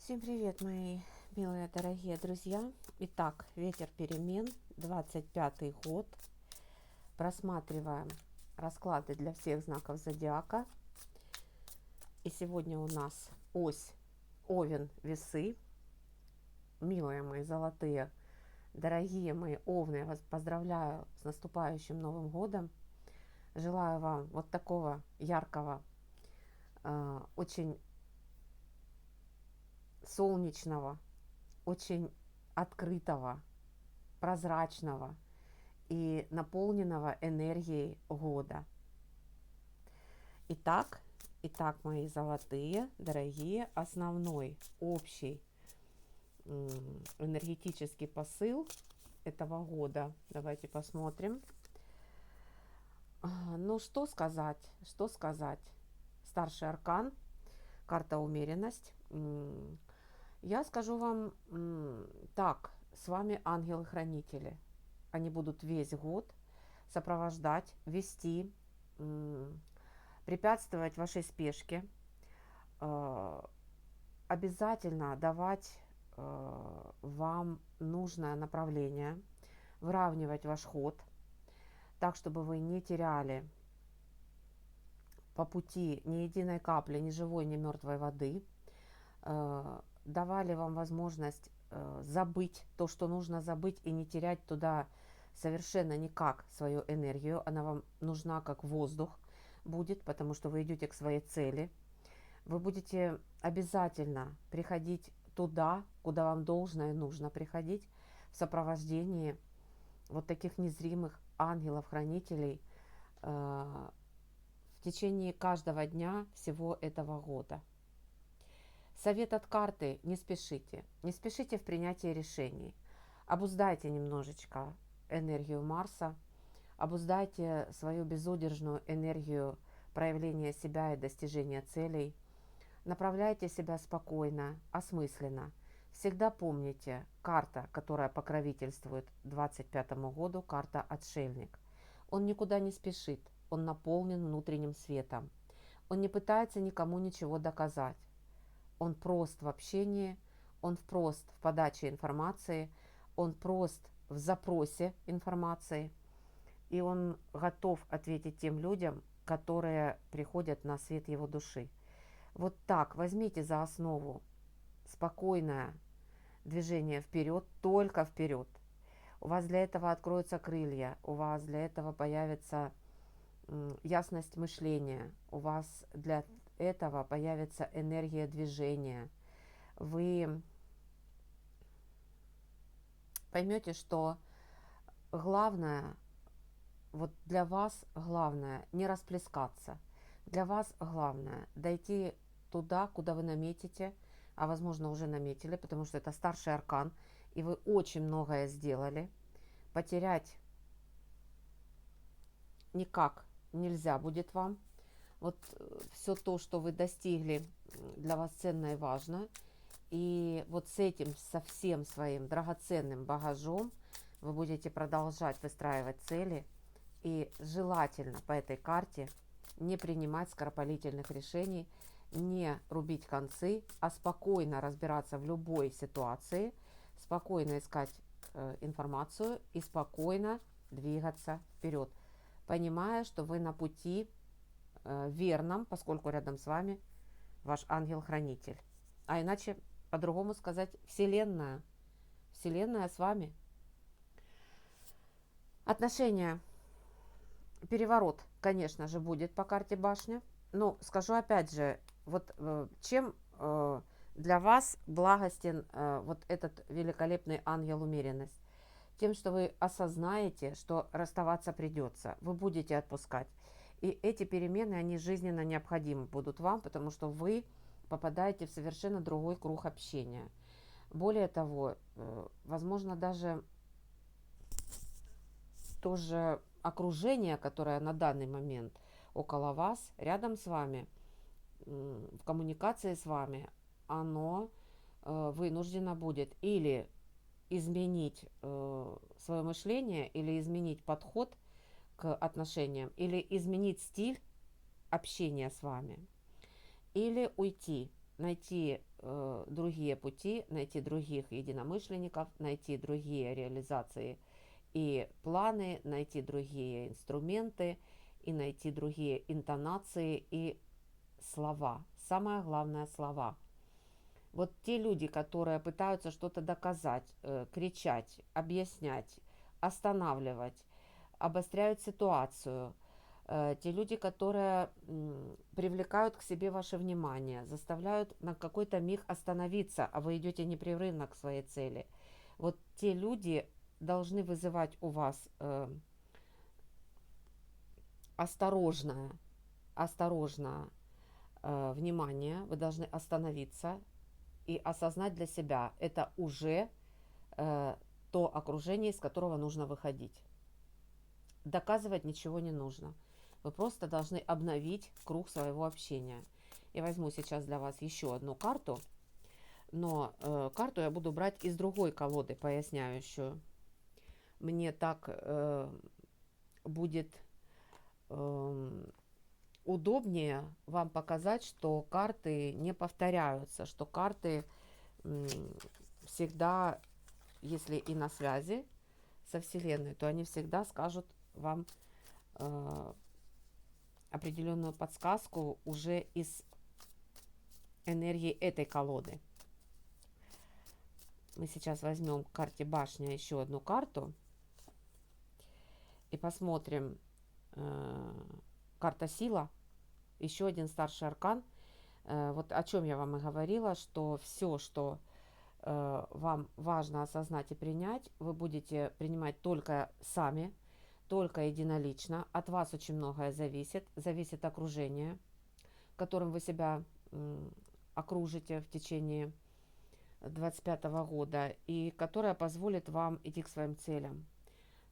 Всем привет, мои милые, дорогие друзья. Итак, ветер перемен, 25-й год. Просматриваем расклады для всех знаков зодиака. И сегодня у нас ось Овен, Весы. Милые мои золотые, дорогие мои овны, я вас поздравляю с наступающим Новым годом. Желаю вам вот такого яркого, очень солнечного, очень открытого, прозрачного и наполненного энергией года. Итак, мои золотые, дорогие, основной общий энергетический посыл этого года. Давайте посмотрим. Ну, что сказать? Старший аркан, карта умеренность. Я скажу вам так, с вами ангелы-хранители. Они будут весь год сопровождать, вести, препятствовать вашей спешке, обязательно давать вам нужное направление, выравнивать ваш ход, так, чтобы вы не теряли по пути ни единой капли, ни живой, ни мертвой воды, давали вам возможность забыть то, что нужно забыть, и не терять туда совершенно никак свою энергию. Она вам нужна как воздух будет, потому что вы идете к своей цели. Вы будете обязательно приходить туда, куда вам должно и нужно приходить, в сопровождении вот таких незримых ангелов-хранителей в течение каждого дня всего этого года. Совет от карты: не спешите. Не спешите в принятии решений. Обуздайте немножечко энергию Марса, обуздайте свою безудержную энергию проявления себя и достижения целей. Направляйте себя спокойно, осмысленно. Всегда помните, карта, которая покровительствует 25-му году, карта Отшельник. Он никуда не спешит, он наполнен внутренним светом. Он не пытается никому ничего доказать. Он прост в общении, он прост в подаче информации, он прост в запросе информации, и он готов ответить тем людям, которые приходят на свет его души. Вот так возьмите за основу спокойное движение вперед, только вперед. У вас для этого откроются крылья, у вас для этого появится ясность мышления, у вас для этого появится энергия движения. Вы поймете, что главное, вот для вас главное не расплескаться. Для вас главное дойти туда, куда вы наметите, а возможно уже наметили, потому что это старший аркан, и вы очень многое сделали. Потерять никак нельзя будет вам. Вот все то, что вы достигли, для вас ценно и важно. И вот с этим, со всем своим драгоценным багажом вы будете продолжать выстраивать цели. И желательно по этой карте не принимать скоропалительных решений, не рубить концы, а спокойно разбираться в любой ситуации, спокойно искать информацию и спокойно двигаться вперед, понимая, что вы на пути верном, поскольку рядом с вами ваш ангел-хранитель. А иначе, по-другому сказать, Вселенная. Вселенная с вами. Отношения. Переворот, конечно же, будет по карте башня. Но скажу опять же, вот чем для вас благостен вот этот великолепный ангел умеренность? Тем, что вы осознаете, что расставаться придется. Вы будете отпускать. И эти перемены, они жизненно необходимы будут вам, потому что вы попадаете в совершенно другой круг общения. Более того, возможно, даже тоже окружение, которое на данный момент около вас, рядом с вами, в коммуникации с вами, оно вынуждено будет или изменить свое мышление, или изменить подход к отношениям, или изменить стиль общения с вами, или уйти. найти другие пути, найти других единомышленников, найти другие реализации и планы, найти другие инструменты и найти другие интонации и слова. Самое главное – слова. Вот те люди, которые пытаются что-то доказать, кричать, объяснять, останавливать, обостряют ситуацию, те люди, которые привлекают к себе ваше внимание, заставляют на какой-то миг остановиться, а вы идете непрерывно к своей цели. Вот те люди должны вызывать у вас осторожное внимание, вы должны остановиться и осознать для себя, это уже то окружение, из которого нужно выходить. Доказывать ничего не нужно. Вы просто должны обновить круг своего общения. Я возьму сейчас для вас еще одну карту, но карту я буду брать из другой колоды, поясняющую. Мне так будет удобнее вам показать, что карты не повторяются, что карты всегда, если и на связи со Вселенной, то они всегда скажут вам определенную подсказку уже из энергии этой колоды. Мы сейчас возьмем к карте башня еще одну карту и посмотрим. Карта сила, еще один старший аркан. Вот о чем я вам и говорила, что все, что вам важно осознать и принять, вы будете принимать только сами, только единолично. От вас очень многое зависит окружение, которым вы себя окружите в течение 2025 года, и которое позволит вам идти к своим целям,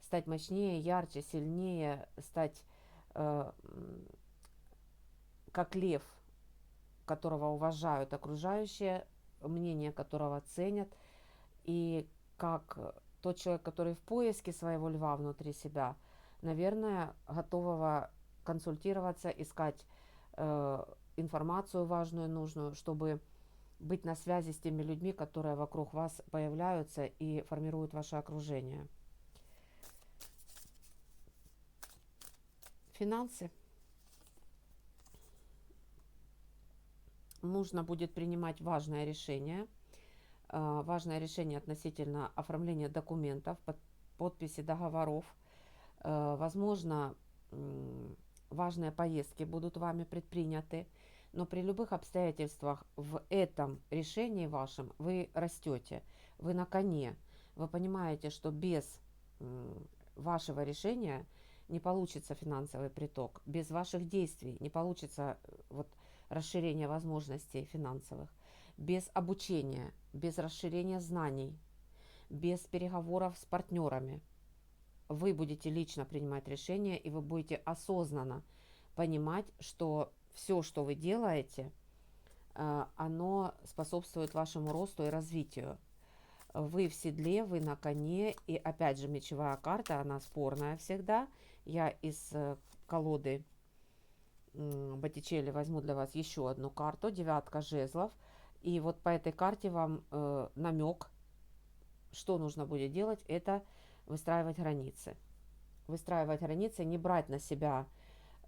стать мощнее, ярче, сильнее, стать как лев, которого уважают окружающие, мнение которого ценят, и как тот человек, который в поиске своего льва внутри себя, наверное, готового консультироваться, искать информацию важную, нужную, чтобы быть на связи с теми людьми, которые вокруг вас появляются и формируют ваше окружение. Финансы. Нужно будет принимать важное решение относительно оформления документов, подписи договоров. Возможно, важные поездки будут вами предприняты, но при любых обстоятельствах в этом решении вашем вы растете, вы на коне, вы понимаете, что без вашего решения не получится финансовый приток, без ваших действий не получится расширение возможностей финансовых, без обучения, без расширения знаний, без переговоров с партнерами. Вы будете лично принимать решения, и вы будете осознанно понимать, что все, что вы делаете, оно способствует вашему росту и развитию. Вы в седле, вы на коне, и опять же мечевая карта, она спорная всегда. Я из колоды Боттичелли возьму для вас еще одну карту, девятка жезлов. И вот по этой карте вам намек, что нужно будет делать, это выстраивать границы. Выстраивать границы, не брать на себя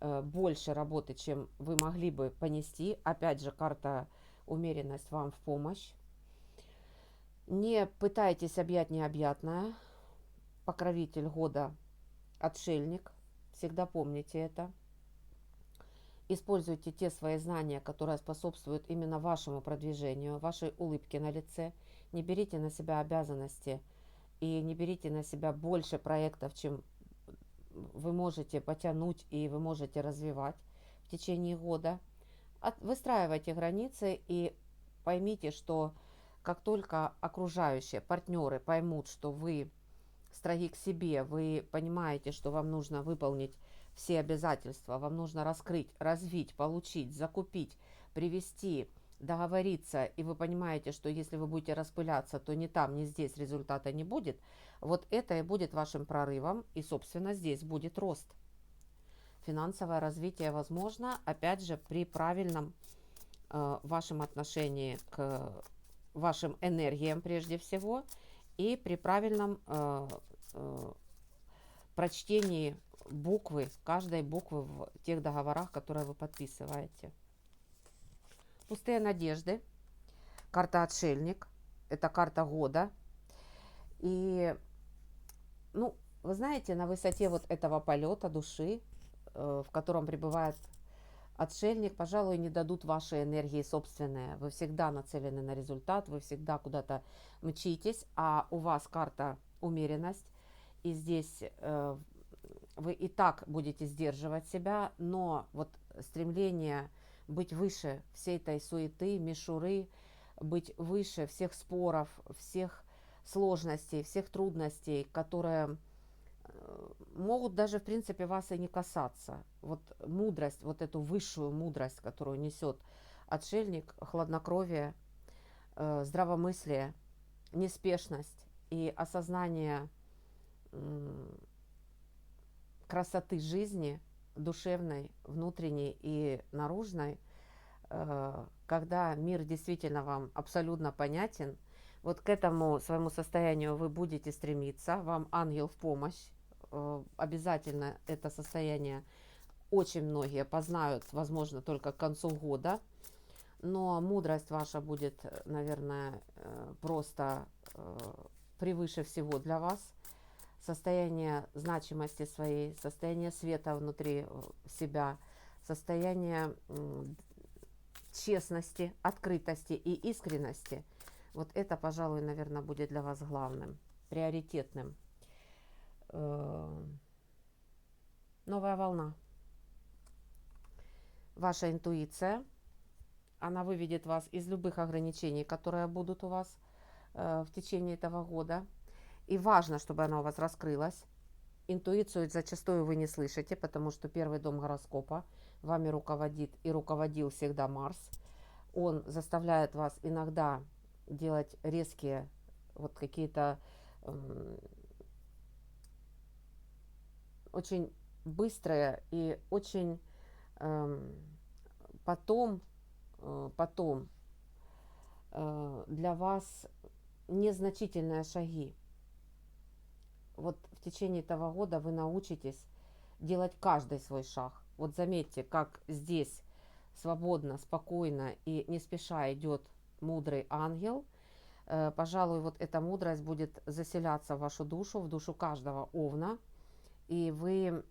больше работы, чем вы могли бы понести. Опять же, карта умеренность вам в помощь. Не пытайтесь объять необъятное. Покровитель года – отшельник. Всегда помните это. Используйте те свои знания, которые способствуют именно вашему продвижению, вашей улыбке на лице. Не берите на себя обязанности и не берите на себя больше проектов, чем вы можете потянуть и вы можете развивать в течение года. Выстраивайте границы и поймите, что как только окружающие партнеры поймут, что вы строги к себе, вы понимаете, что вам нужно выполнить все обязательства, вам нужно раскрыть, развить, получить, закупить, привести, договориться, и вы понимаете, что если вы будете распыляться, то ни там, ни здесь результата не будет, вот это и будет вашим прорывом, и, собственно, здесь будет рост. Финансовое развитие возможно, опять же, при правильном в вашем отношении к вашим энергиям прежде всего, и при правильном прочтении буквы, каждой буквы в тех договорах, которые вы подписываете. Пустые надежды. Карта Отшельник. Это карта года. И, ну, вы знаете, на высоте вот этого полета души, в котором пребывает отшельник, пожалуй, не дадут вашей энергии собственные. Вы всегда нацелены на результат, вы всегда куда-то мчитесь, а у вас карта умеренность. И здесь вы и так будете сдерживать себя, но вот стремление быть выше всей этой суеты, мишуры, быть выше всех споров, всех сложностей, всех трудностей, которые могут даже, в принципе, вас и не касаться. Вот мудрость, вот эту высшую мудрость, которую несет отшельник, хладнокровие, здравомыслие, неспешность и осознание красоты жизни, душевной, внутренней и наружной, когда мир действительно вам абсолютно понятен, вот к этому своему состоянию вы будете стремиться, вам ангел в помощь. Обязательно это состояние очень многие познают, возможно, только к концу года, но мудрость ваша будет, наверное, просто превыше всего для вас. Состояние значимости своей, состояние света внутри себя, состояние честности, открытости и искренности. Вот это, пожалуй, наверное, будет для вас главным, приоритетным. Новая волна. Ваша интуиция, она выведет вас из любых ограничений, которые будут у вас в течение этого года. И важно, чтобы она у вас раскрылась. Интуицию зачастую вы не слышите, потому что первый дом гороскопа вами руководит и руководил всегда Марс. Он заставляет вас иногда делать резкие, вот какие-то очень быстрые и очень потом для вас незначительные шаги. Вот в течение этого года вы научитесь делать каждый свой шаг. Вот заметьте, как здесь свободно, спокойно и не спеша идет мудрый ангел. Пожалуй, вот эта мудрость будет заселяться в вашу душу, в душу каждого овна. И вы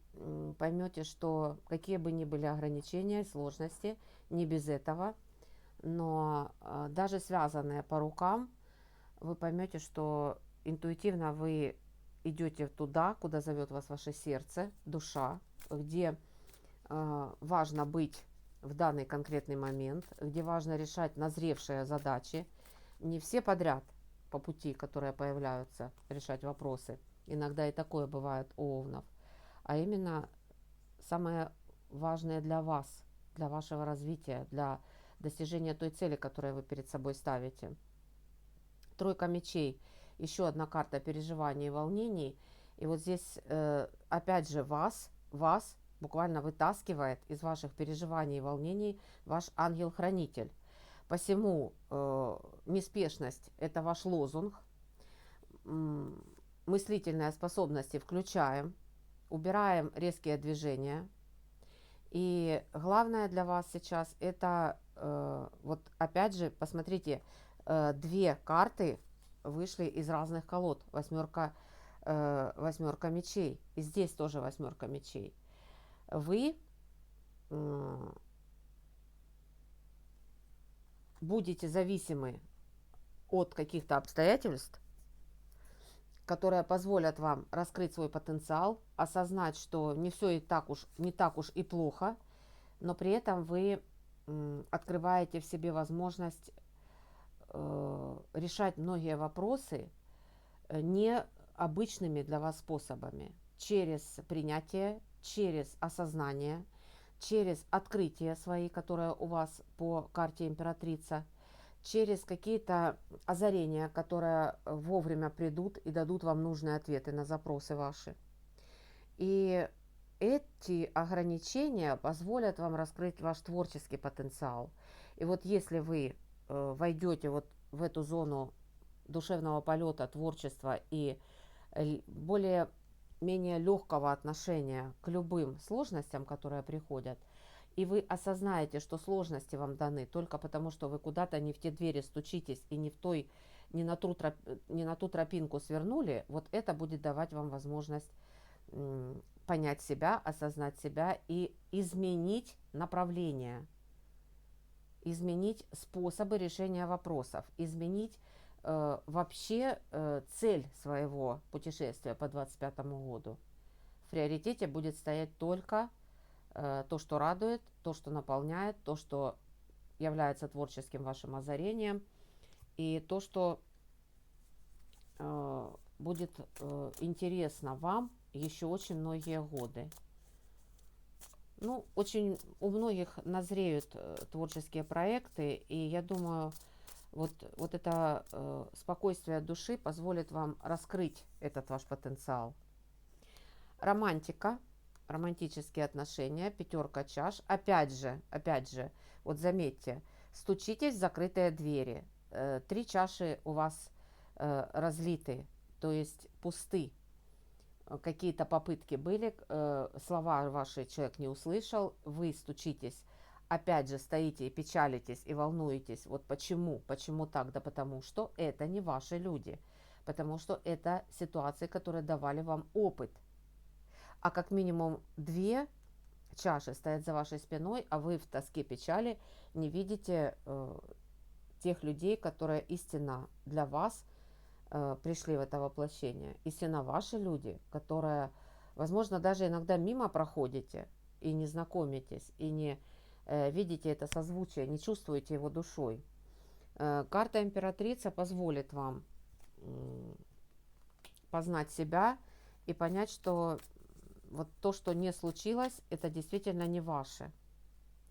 поймете, что какие бы ни были ограничения и сложности, не без этого, но даже связанные по рукам, вы поймете, что интуитивно вы идете туда, куда зовет вас ваше сердце, душа, где важно быть в данный конкретный момент, где важно решать назревшие задачи, не все подряд по пути, которые появляются, решать вопросы. Иногда и такое бывает у овнов, а именно самое важное для вас, для вашего развития, для достижения той цели, которую вы перед собой ставите. Тройка мечей. Еще одна карта переживаний и волнений. И вот здесь, опять же, вас буквально вытаскивает из ваших переживаний и волнений ваш ангел-хранитель. Посему неспешность – это ваш лозунг. Мыслительные способности включаем, убираем резкие движения. И главное для вас сейчас – это, вот опять же, посмотрите, две карты вышли из разных колод. Восьмерка мечей. И здесь тоже восьмерка мечей. Вы будете зависимы от каких-то обстоятельств, которые позволят вам раскрыть свой потенциал, осознать, что не все не так уж и плохо, но при этом вы открываете в себе возможность решать многие вопросы необычными для вас способами. Через принятие, через осознание, через открытия свои, которые у вас по карте императрица, через какие-то озарения, которые вовремя придут и дадут вам нужные ответы на запросы ваши. И эти ограничения позволят вам раскрыть ваш творческий потенциал. И И вот если вы войдете вот в эту зону душевного полета, творчества и более-менее легкого отношения к любым сложностям, которые приходят, и вы осознаете, что сложности вам даны только потому, что вы куда-то не в те двери стучитесь и не на ту тропинку свернули, вот это будет давать вам возможность понять себя, осознать себя и изменить направление, изменить способы решения вопросов, изменить вообще цель своего путешествия по 2025 году. В приоритете будет стоять только то, что радует, то, что наполняет, то, что является творческим вашим озарением, и то, что будет интересно вам еще очень многие годы. Ну, очень у многих назреют творческие проекты, и я думаю, вот это спокойствие души позволит вам раскрыть этот ваш потенциал. Романтика, романтические отношения, пятерка чаш. Опять же, вот заметьте, стучитесь в закрытые двери. 3 чаши у вас разлиты, то есть пусты. Какие-то попытки были, слова ваши человек не услышал, вы стучитесь, опять же стоите и печалитесь и волнуетесь. Вот почему? Почему так? Да потому что это не ваши люди, потому что это ситуации, которые давали вам опыт. А как минимум 2 чаши стоят за вашей спиной, а вы в тоске, печали не видите тех людей, которые истинно для вас пришли в это воплощение. Истинно ваши люди, которые, возможно, даже иногда мимо проходите и не знакомитесь, и не видите это созвучие, не чувствуете его душой. Карта императрица позволит вам познать себя и понять, что вот то, что не случилось, это действительно не ваше.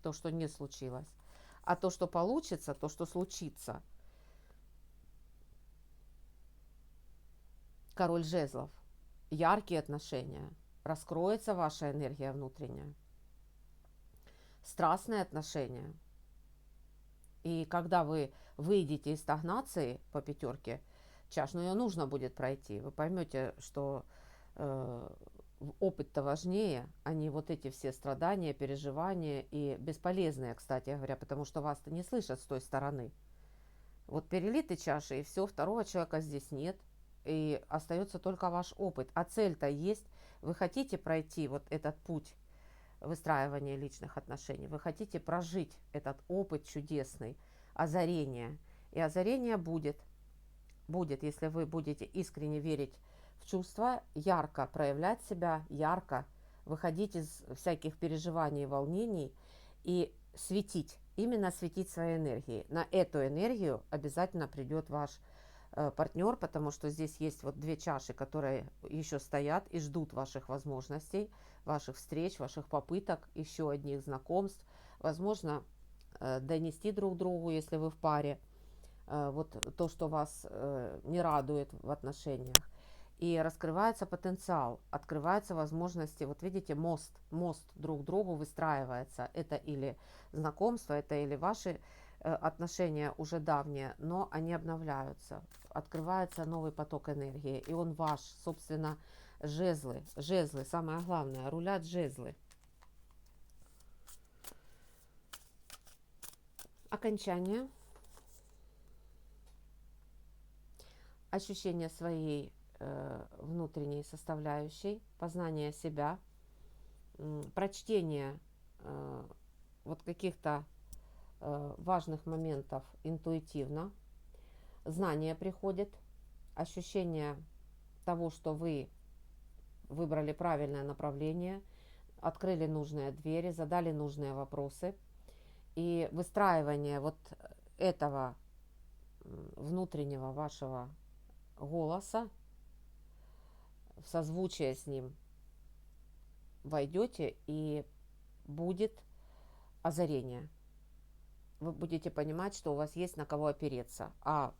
То, что не случилось. А то, что получится, то, что случится. Король жезлов. Яркие отношения. Раскроется ваша энергия внутренняя. Страстные отношения. И когда вы выйдете из стагнации по пятерке чаш, но ее нужно будет пройти, вы поймете, что опыт-то важнее, а не вот эти все страдания, переживания и бесполезные, кстати говоря, потому что вас-то не слышат с той стороны. Вот перелиты чаши, и все, второго человека здесь нет, и остается только ваш опыт. А цель-то есть. Вы хотите пройти вот этот путь выстраивания личных отношений, вы хотите прожить этот опыт чудесный, озарение. И озарение будет, если вы будете искренне верить в чувства, ярко проявлять себя, ярко выходить из всяких переживаний и волнений и светить, именно светить своей энергией. На эту энергию обязательно придет ваш партнер, потому что здесь есть вот 2 чаши, которые еще стоят и ждут ваших возможностей, ваших встреч, ваших попыток, еще одних знакомств, возможно, донести друг другу, если вы в паре, вот то, что вас не радует в отношениях. И раскрывается потенциал, открываются возможности. Вот видите, мост друг к другу выстраивается. Это или знакомство, это или ваши отношения уже давние, но они обновляются. Открывается новый поток энергии, и он ваш, собственно, жезлы, самое главное, рулят жезлы. Окончание. Ощущение своей внутренней составляющей, познание себя, прочтение вот каких-то важных моментов интуитивно, знание приходит, ощущение того, что вы выбрали правильное направление, открыли нужные двери, задали нужные вопросы, и выстраивание вот этого внутреннего вашего голоса, в созвучие с ним войдете, и будет озарение. Вы будете понимать, что у вас есть на кого опереться. А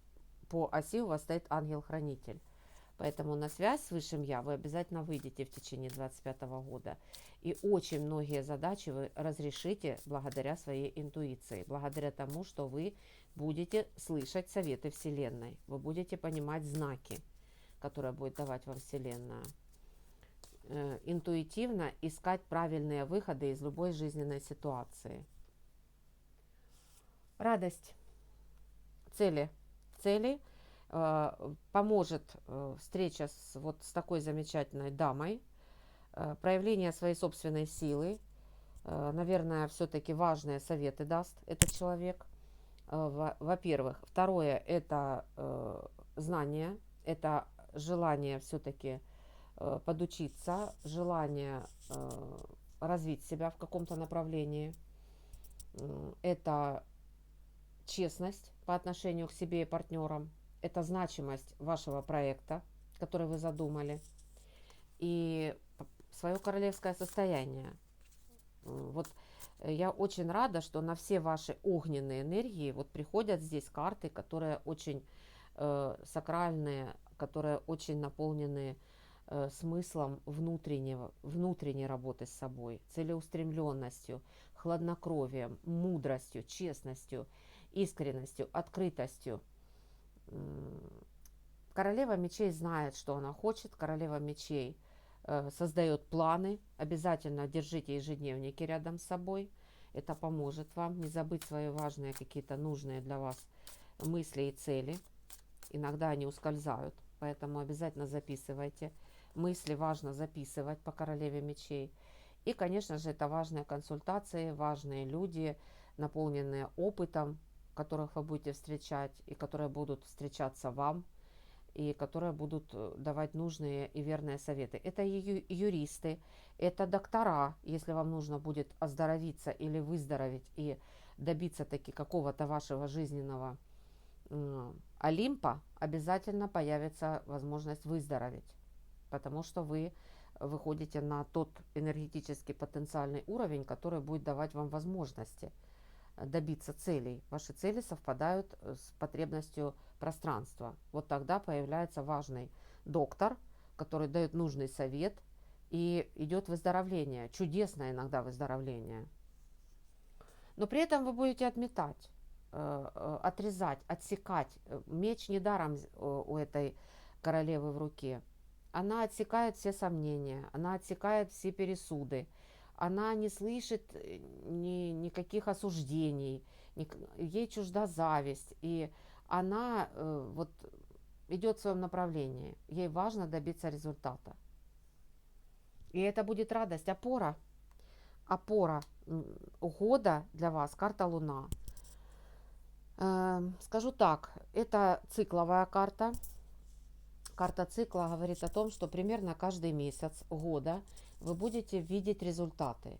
по оси у вас стоит ангел-хранитель. Поэтому на связь с Высшим Я вы обязательно выйдете в течение 2025 года. И очень многие задачи вы разрешите благодаря своей интуиции, благодаря тому, что вы будете слышать советы Вселенной, вы будете понимать знаки, которые будет давать вам Вселенная. Интуитивно искать правильные выходы из любой жизненной ситуации. Радость. Цели. Цели поможет встреча с такой замечательной дамой, проявление своей собственной силы. Наверное, все-таки важные советы даст этот человек. Во-первых. Второе, это знание, это желание все-таки подучиться, желание развить себя в каком-то направлении. Это честность по отношению к себе и партнерам. Это значимость вашего проекта, который вы задумали. И свое королевское состояние. Вот я очень рада, что на все ваши огненные энергии вот приходят здесь карты, которые очень сакральные, которые очень наполнены смыслом внутренней работы с собой, целеустремленностью, хладнокровием, мудростью, честностью, искренностью, открытостью. Королева мечей знает, что она хочет. Королева мечей создает планы. Обязательно держите ежедневники рядом с собой. Это поможет вам не забыть свои важные какие-то нужные для вас мысли и цели. Иногда они ускользают, поэтому обязательно записывайте. Мысли важно записывать по королеве мечей. И, конечно же, это важные консультации, важные люди, наполненные опытом, которых вы будете встречать и которые будут встречаться вам, и которые будут давать нужные и верные советы. Это юристы, это доктора, если вам нужно будет оздоровиться или выздороветь и добиться таки какого-то вашего жизненного Олимпа, обязательно появится возможность выздороветь, потому что вы выходите на тот энергетический потенциальный уровень, который будет давать вам возможности добиться целей. Ваши цели совпадают с потребностью пространства. Вот тогда появляется важный доктор, который дает нужный совет, и идет выздоровление, чудесное иногда выздоровление. Но при этом вы будете отметать, отрезать, отсекать. Меч недаром у этой королевы в руке. Она отсекает все сомнения, она отсекает все пересуды, она не слышит никаких осуждений, ей чужда зависть, и она вот идет в своем направлении. Ей важно добиться результата. И это будет радость, опора. Опора года для вас, карта Луна. Скажу так, это цикловая карта. Карта цикла говорит о том, что примерно каждый месяц года вы будете видеть результаты.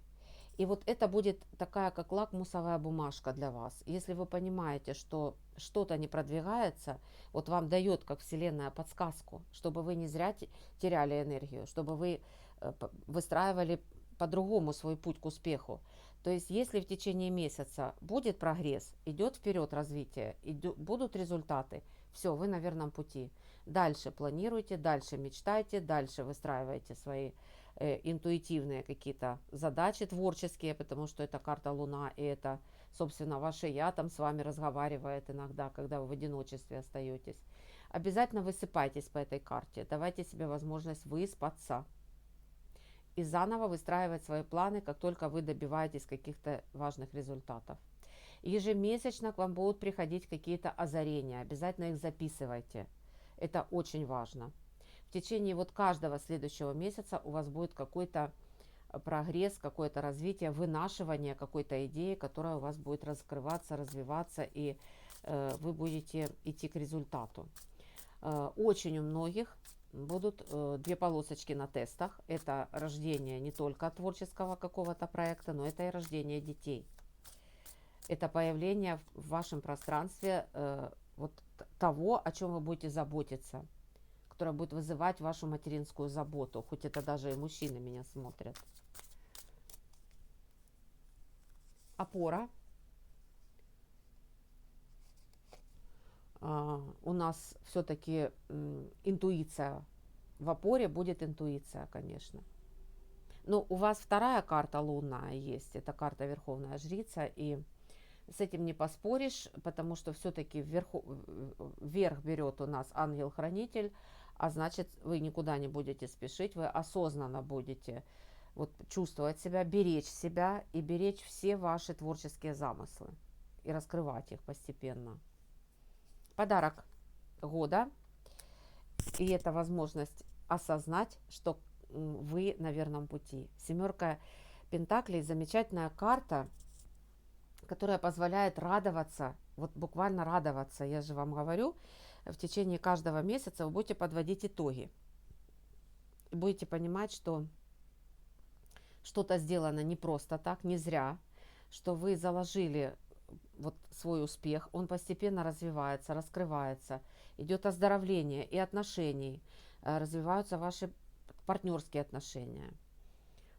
И вот это будет такая, как лакмусовая бумажка для вас. Если вы понимаете, что что-то не продвигается, вот вам дает, как Вселенная, подсказку, чтобы вы не зря теряли энергию, чтобы вы выстраивали по-другому свой путь к успеху. То есть, если в течение месяца будет прогресс, идет вперед развитие, будут результаты, все, вы на верном пути. Дальше планируйте, дальше мечтайте, дальше выстраивайте свои интуитивные какие-то задачи творческие, потому что это карта Луна, и это, собственно, ваше я там с вами разговаривает иногда, когда вы в одиночестве остаетесь. Обязательно высыпайтесь по этой карте, давайте себе возможность выспаться и заново выстраивать свои планы, как только вы добиваетесь каких-то важных результатов. Ежемесячно к вам будут приходить какие-то озарения, обязательно их записывайте. Это очень важно. В течение вот каждого следующего месяца у вас будет какой-то прогресс, какое-то развитие, вынашивание какой-то идеи, которая у вас будет раскрываться, развиваться, и вы будете идти к результату. Очень у многих будут две полосочки на тестах. Это рождение не только творческого какого-то проекта, но это и рождение детей. Это появление в вашем пространстве вот того, о чем вы будете заботиться, которое будет вызывать вашу материнскую заботу, хоть это даже и мужчины меня смотрят. Опора. У нас все-таки интуиция в опоре будет интуиция, конечно. Но у вас вторая карта лунная есть, это карта Верховная Жрица, и с этим не поспоришь, потому что все-таки вверх берет у нас ангел-хранитель, а значит, вы никуда не будете спешить, вы осознанно будете вот чувствовать себя, и беречь все ваши творческие замыслы и раскрывать их постепенно. Подарок года, и это возможность осознать, что вы на верном пути. Семерка Пентаклей – замечательная карта, которая позволяет радоваться, вот буквально радоваться. Я же вам говорю, в течение каждого месяца вы будете подводить итоги. И будете понимать, что что-то сделано не просто так, не зря, что вы заложили вот свой успех, он постепенно развивается, раскрывается, идет оздоровление и отношений, развиваются ваши партнерские отношения.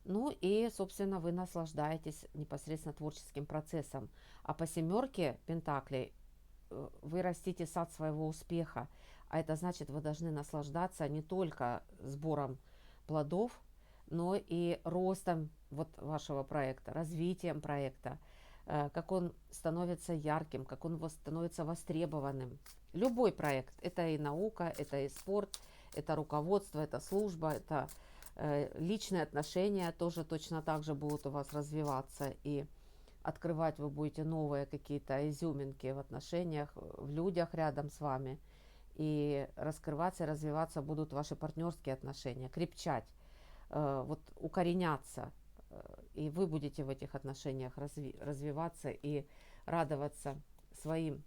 Ну и, собственно, вы наслаждаетесь непосредственно творческим процессом. А по семерке Пентаклей вы растите сад своего успеха. А это значит, вы должны наслаждаться не только сбором плодов, но и ростом вот вашего проекта, развитием проекта, как он становится ярким, как он становится востребованным. Любой проект, это и наука, это и спорт, это руководство, это служба, это личные отношения тоже точно так же будут у вас развиваться, и открывать вы будете новые какие-то изюминки в отношениях, в людях рядом с вами, и раскрываться и развиваться будут ваши партнерские отношения, крепчать, вот укореняться, и вы будете в этих отношениях развиваться и радоваться своим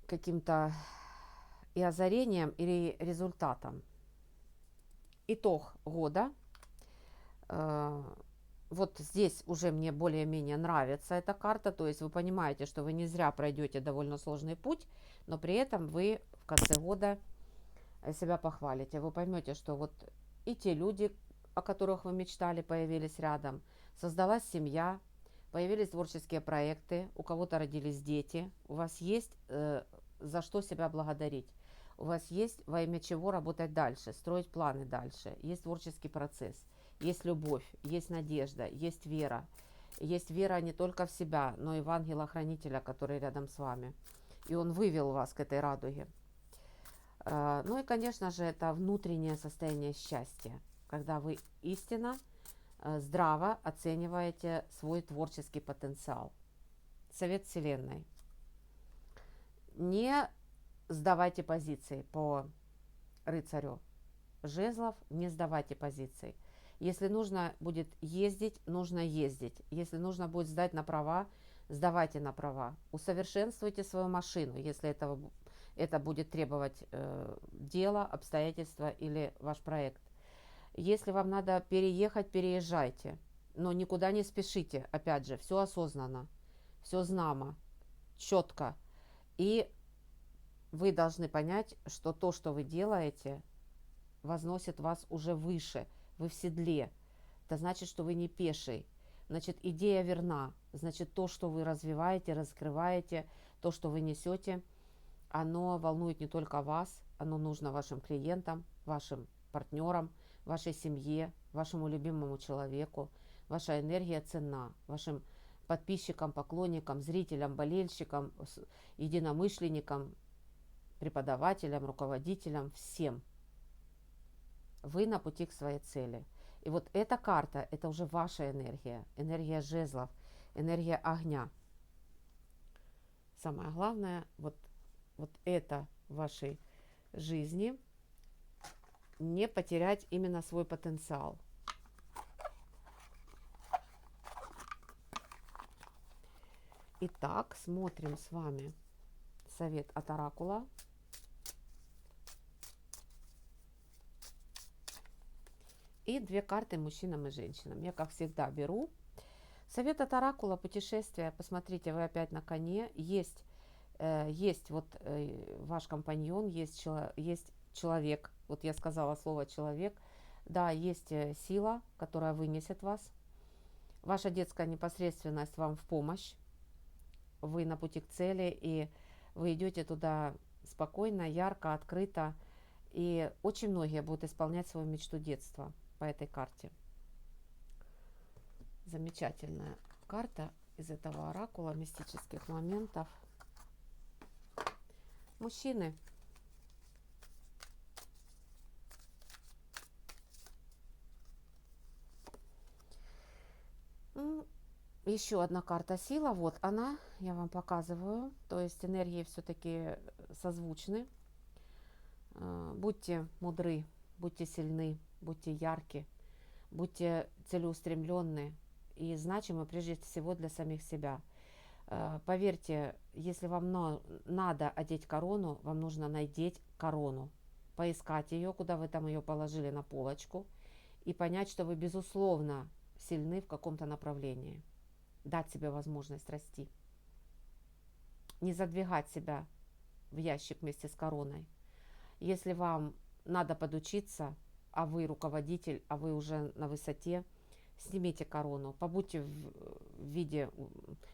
каким-то и озарением, или результатом. Итог года. Вот здесь уже мне более-менее нравится эта карта, то есть вы понимаете, что вы не зря пройдете довольно сложный путь, но при этом вы в конце года себя похвалите. Вы поймете, что вот и те люди, о которых вы мечтали, появились рядом, создалась семья, появились творческие проекты, у кого-то родились дети, у вас есть за что себя благодарить. У вас есть во имя чего работать дальше, строить планы дальше. Есть творческий процесс, есть любовь, есть надежда, есть вера. Есть вера не только в себя, но и в ангела-хранителя, который рядом с вами. И он вывел вас к этой радуге. Ну и, конечно же, это внутреннее состояние счастья, когда вы истинно, здраво оцениваете свой творческий потенциал. Совет Вселенной. Не сдавайте позиции по рыцарю жезлов, не сдавайте позиции. Если нужно будет ездить, нужно ездить. Если нужно будет сдать на права, сдавайте на права. Усовершенствуйте свою машину, если это будет требовать дело, обстоятельства или ваш проект. Если вам надо переехать, переезжайте. Но никуда не спешите. Опять же, все осознанно, все знамо, четко. И вы должны понять, что то, что вы делаете, возносит вас уже выше. Вы в седле. Это значит, что вы не пеший. Значит, идея верна. Значит, то, что вы развиваете, раскрываете, то, что вы несете, оно волнует не только вас, оно нужно вашим клиентам, вашим партнерам, вашей семье, вашему любимому человеку. Ваша энергия ценна. Вашим подписчикам, поклонникам, зрителям, болельщикам, единомышленникам, преподавателям, руководителям, всем. Вы на пути к своей цели. И вот эта карта, это уже ваша энергия, энергия жезлов, энергия огня. Самое главное, вот это в вашей жизни, не потерять именно свой потенциал. Итак, смотрим с вами совет от оракула. И две карты мужчинам и женщинам. Я, как всегда, беру. Совет от оракула, путешествие. Посмотрите, вы опять на коне. Есть ваш компаньон, есть человек. Вот я сказала слово человек. Да, есть сила, которая вынесет вас. Ваша детская непосредственность вам в помощь. Вы на пути к цели, и вы идете туда спокойно, ярко, открыто. И очень многие будут исполнять свою мечту детства по этой карте. Замечательная карта из этого оракула мистических моментов. Мужчины. Еще одна карта сила. Вот она, я вам показываю. То есть энергии все-таки созвучны. Будьте мудры, будьте сильны, будьте ярки, будьте целеустремленны и значимы прежде всего для самих себя. Поверьте, если вам надо одеть корону, вам нужно надеть корону, поискать ее, куда вы там ее положили на полочку, и понять, что вы безусловно сильны в каком-то направлении. Дать себе возможность расти. Не задвигать себя в ящик вместе с короной. Если вам надо подучиться, а вы руководитель, а вы уже на высоте, снимите корону, побудьте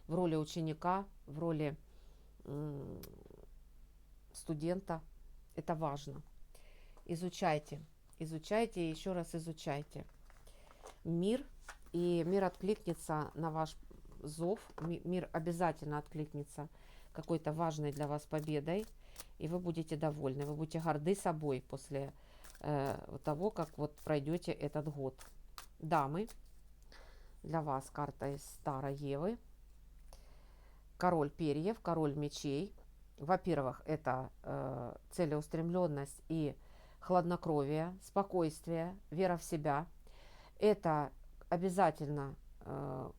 в роли ученика, в роли студента. Это важно. Изучайте, изучайте и еще раз изучайте мир, и мир откликнется на ваш зов, мир обязательно откликнется какой-то важной для вас победой, и вы будете довольны, вы будете горды собой после того, как вот пройдете этот год. Дамы, для вас карта из Старой Евы. Король перьев, король мечей. Во-первых, это целеустремленность и хладнокровие, спокойствие, вера в себя. Это обязательно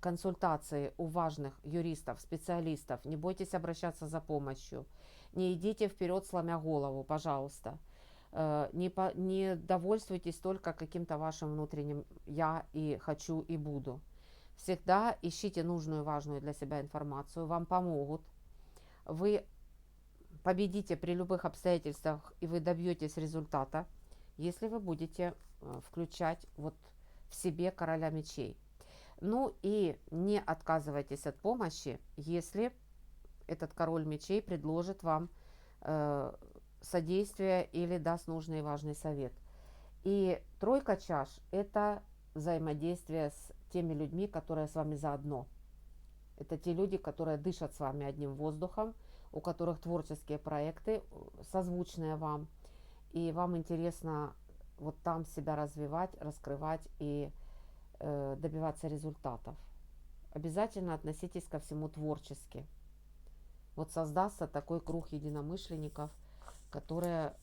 консультации у важных юристов, специалистов. Не бойтесь обращаться за помощью. Не идите вперед, сломя голову, пожалуйста. Не довольствуйтесь только каким-то вашим внутренним «я» и «хочу» и «буду». Всегда ищите нужную, важную для себя информацию. Вам помогут. Вы победите при любых обстоятельствах, и вы добьетесь результата, если вы будете включать вот в себе короля мечей. Ну и не отказывайтесь от помощи, если этот король мечей предложит вам содействие или даст нужный и важный совет. И тройка чаш – это взаимодействие с теми людьми, которые с вами заодно. Это те люди, которые дышат с вами одним воздухом, у которых творческие проекты созвучные вам, и вам интересно вот там себя развивать, раскрывать и добиваться результатов. Обязательно относитесь ко всему творчески. Вот создастся такой круг единомышленников, которые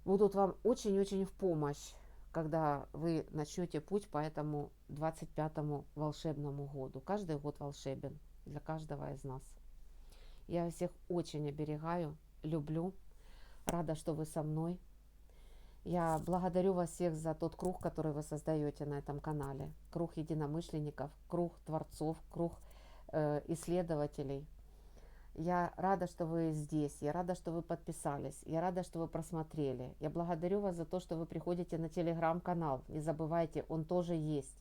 будут вам очень-очень в помощь, когда вы начнете путь по этому 25-му волшебному году. Каждый год волшебен для каждого из нас. Я всех очень оберегаю, люблю, рада, что вы со мной. Я благодарю вас всех за тот круг, который вы создаете на этом канале. Круг единомышленников, круг творцов, круг исследователей. Я рада, что вы здесь, я рада, что вы подписались, я рада, что вы просмотрели. Я благодарю вас за то, что вы приходите на телеграм-канал. Не забывайте, он тоже есть.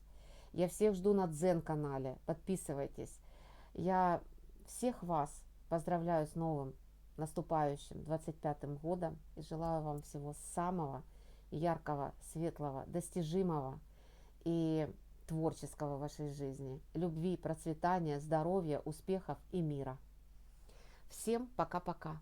Я всех жду на Дзен-канале. Подписывайтесь. Я всех вас поздравляю с новым наступающим 25-м годом и желаю вам всего самого яркого, светлого, достижимого и творческого в вашей жизни. Любви, процветания, здоровья, успехов и мира. Всем пока-пока.